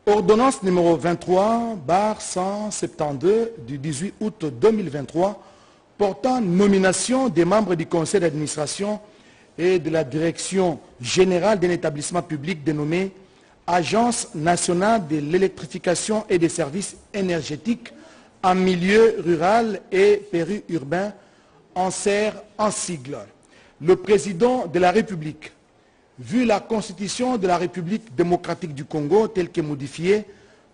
Ordonnance numéro 23/172 du 18 août 2023 portant nomination des membres du conseil d'administration et de la direction générale d'un établissement public dénommé Agence nationale de l'électrification et des services énergétiques en milieu rural et périurbain, ANSER en sigle. Le président de la République, vu la Constitution de la République démocratique du Congo telle que modifiée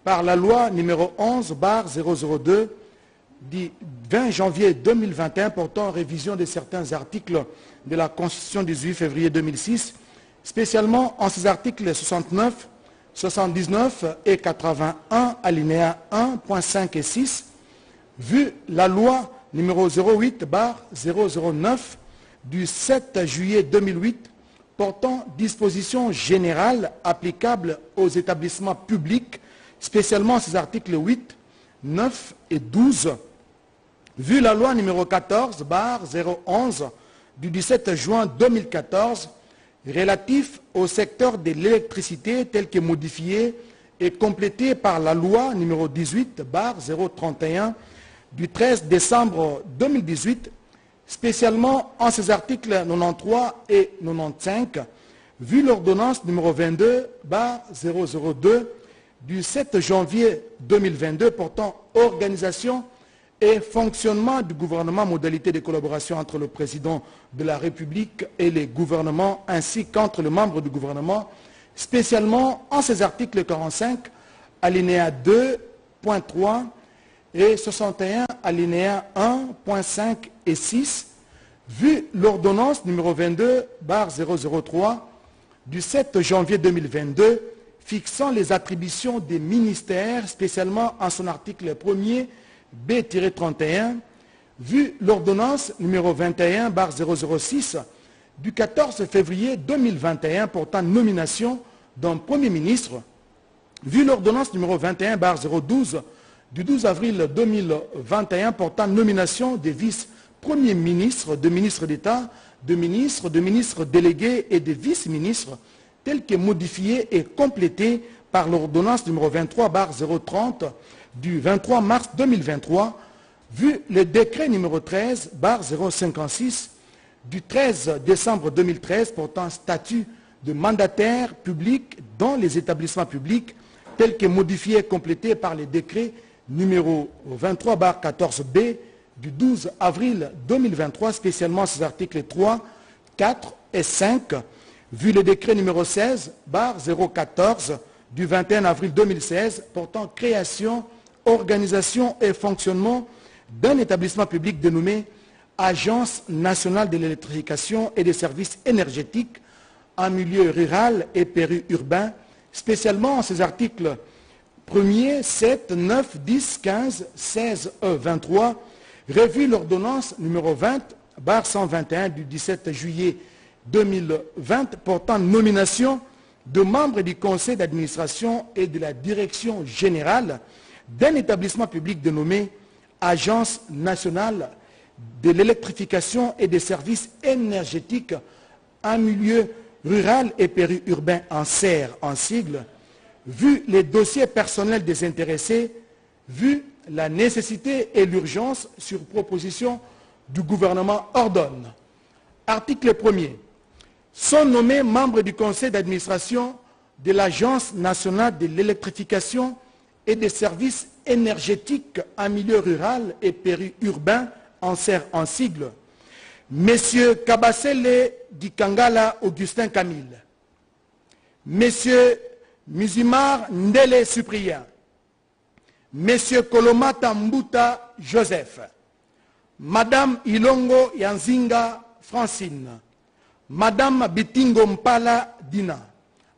par la loi numéro 11/002 du 20 janvier 2021 portant révision de certains articles de la Constitution du 18 février 2006, spécialement en ces articles 69, 79 et 81, alinéa 1.5 et 6, vu la loi numéro 08/009 du 7 juillet 2008 portant dispositions générales applicables aux établissements publics, spécialement ces articles 8, 9 et 12, vu la loi numéro 14/011 du 17 juin 2014 relatif au secteur de l'électricité tel que modifié et complété par la loi numéro 18/031 du 13 décembre 2018, spécialement en ces articles 93 et 95, vu l'ordonnance numéro 22/002 du 7 janvier 2022 portant organisation et fonctionnement du gouvernement, modalité de collaboration entre le président de la République et les gouvernements, ainsi qu'entre les membres du gouvernement, spécialement en ces articles 45, alinéa 2.3 et 61, alinéa 1.5 et 6, vu l'ordonnance numéro 22/003 du 7 janvier 2022 fixant les attributions des ministères, spécialement en son article 1er B-31, vu l'ordonnance numéro 21/006 du 14 février 2021 portant nomination d'un Premier ministre, vu l'ordonnance numéro 21/012 du 12 avril 2021 portant nomination des vice-premiers ministres, de ministres d'État, de ministres délégués et de vice-ministres, tel que modifié et complété par l'ordonnance numéro 23/030 du 23 mars 2023, vu le décret numéro 13/056 du 13 décembre 2013 portant statut de mandataire public dans les établissements publics, tel que modifié et complété par les décrets numéro 23/14B du 12 avril 2023, spécialement ces articles 3, 4 et 5, vu le décret numéro 16/014 du 21 avril 2016 portant création, organisation et fonctionnement d'un établissement public dénommé Agence nationale de l'électrification et des services énergétiques en milieu rural et périurbain, spécialement ces articles 1er, 7, 9, 10, 15, 16, 23, revu l'ordonnance numéro 20/121 du 17 juillet 2020 portant nomination de membres du conseil d'administration et de la direction générale d'un établissement public dénommé Agence nationale de l'électrification et des services énergétiques en milieu rural et périurbain, ANSER en sigle, vu les dossiers personnels des intéressés, vu la nécessité et l'urgence sur proposition du gouvernement ordonne. Article 1er. Sont nommés membres du conseil d'administration de l'Agence nationale de l'électrification et des services énergétiques en milieu rural et périurbain, ANSER en sigle, Messieurs Kabasele Dikangala Augustin Camille, Messieurs Muzimar Ndele Cyprien, Messieurs Kolomata Mbuta Joseph, Madame Ilongo Yanzinga Francine, Madame Bitingo Mpala Dina.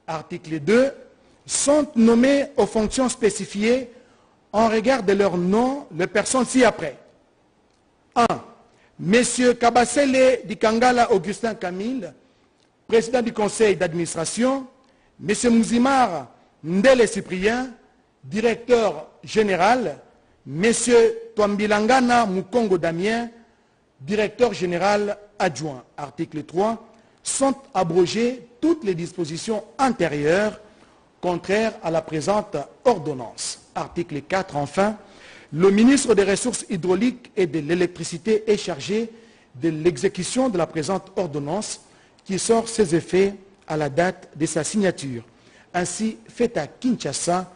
Article 2. Sont nommés aux fonctions spécifiées en regard de leur nom les personnes ci-après. 1. Messieurs Kabasele Dikangala Augustin Camille, président du conseil d'administration. Monsieur Muzimar Ndele Cyprien, directeur général. Monsieur Twambilangana Mukongo Damien, directeur général adjoint. Article 3. Sont abrogées toutes les dispositions antérieures contraire à la présente ordonnance. Article 4, enfin, le ministre des Ressources hydrauliques et de l'électricité est chargé de l'exécution de la présente ordonnance qui sort ses effets à la date de sa signature. Ainsi, fait à Kinshasa,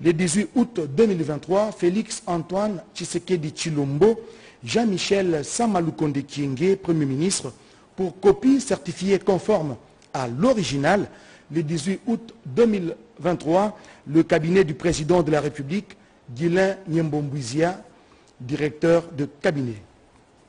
le 18 août 2023, Félix Antoine Tshisekedi Tshilombo, Jean-Michel Samalukonde Kyenge, Premier ministre, pour copie certifiée conforme à l'original, le 18 août 2023, le cabinet du président de la République, Guilain Nyembombouizia, directeur de cabinet.